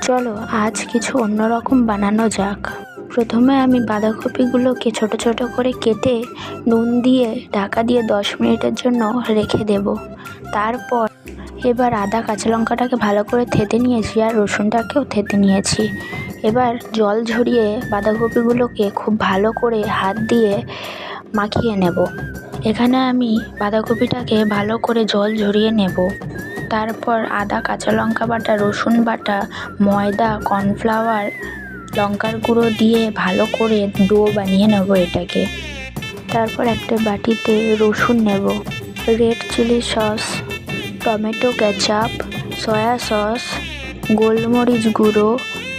চলো আজ কিছু অন্যরকম বানানো যাক। প্রথমে আমি বাঁধাকপিগুলোকে ছোট ছোট করে কেটে নুন দিয়ে ঢাকা দিয়ে 10 মিনিটের জন্য রেখে দেব। তারপর এবার আদা কাঁচা লঙ্কাটাকে ভালো করে থেঁতে নিয়েছি আর রসুনটাকেও থেঁতে নিয়েছি। এবার জল ঝরিয়ে বাঁধাকপিগুলোকে খুব ভালো করে হাত দিয়ে মাখিয়ে নেব। এখানে আমি বাঁধাকপিটাকে ভালো করে জল ঝরিয়ে নেব। তারপর আদা কাঁচা লঙ্কা বাটা, রসুন বাটা, ময়দা, কর্নফ্লাওয়ার, লঙ্কার গুঁড়ো দিয়ে ভালো করে ডো বানিয়ে নেব এটাকে। তারপর একটা বাটিতে রসুন নেব, red chilli sauce, tomato ketchup, soya sauce, গোলমরিচ গুঁড়ো,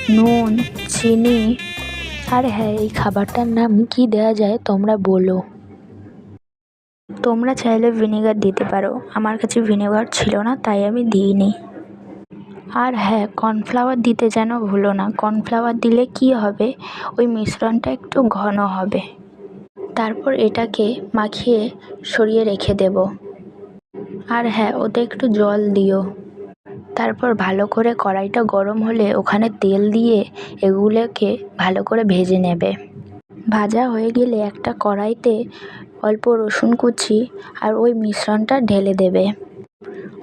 নুন, চিনি, আর হ্যাঁ, এই খাবারটার নাম কি দেওয়া যায় তোমরা বলো। তোমরা চাইলে ভিনেগার দিতে পারো, আমার কাছে ভিনেগার ছিল না তাই আমি দিইনি। আর হ্যাঁ, কর্নফ্লাওয়ার দিতে যেন ভুলো না। কর্নফ্লাওয়ার দিলে কি হবে, ওই মিশ্রণটা একটু ঘন হবে। তারপর এটাকে মাখিয়ে সরিয়ে রেখে দেব। আর হ্যাঁ, ওতে একটু জল দিও। তারপর ভালো করে কড়াইটা গরম হলে ওখানে তেল দিয়ে এগুলোকে ভালো করে ভেজে নেবে। ভাজা হয়ে গেলে একটা কড়াইতে অল্প রসুন কুচি আর ওই মিশ্রণটা ঢেলে দেবে।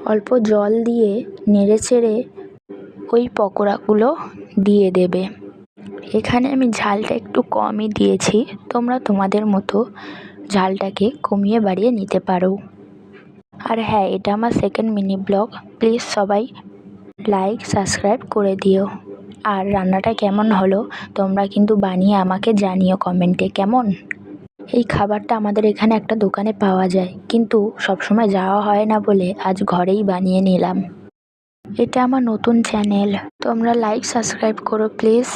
অল্প জল দিয়ে নেড়েচেড়ে ওই পকোড়াগুলো দিয়ে দেবে। এখানে আমি ঝালটা একটু কমই দিয়েছি, তোমরা তোমাদের মতো ঝালটাকে কমিয়ে বাড়িয়ে নিতে পারো। আর হ্যাঁ, এটা আমার সেকেন্ড মিনি ব্লগ, প্লিজ সবাই লাইক সাবস্ক্রাইব করে দিও। আর রান্নাটা কেমন হলো তোমরা কিন্তু বানিয়ে আমাকে জানিও কমেন্টে, কেমন। এই খাবারটা আমাদের এখানে একটা দোকানে পাওয়া যায়, কিন্তু সবসময় যাওয়া হয় না বলে আজ ঘরেই বানিয়ে নিলাম। এটা আমার নতুন চ্যানেল, তোমরা লাইক সাবস্ক্রাইব করো প্লিজ।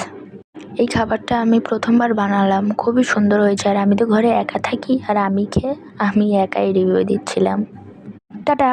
এই খাবারটা আমি প্রথমবার বানালাম, খুবই সুন্দর হয়েছে। আর আমি তো ঘরে একা থাকি আর আমি একাই রিভিউ দিচ্ছিলাম। টাটা।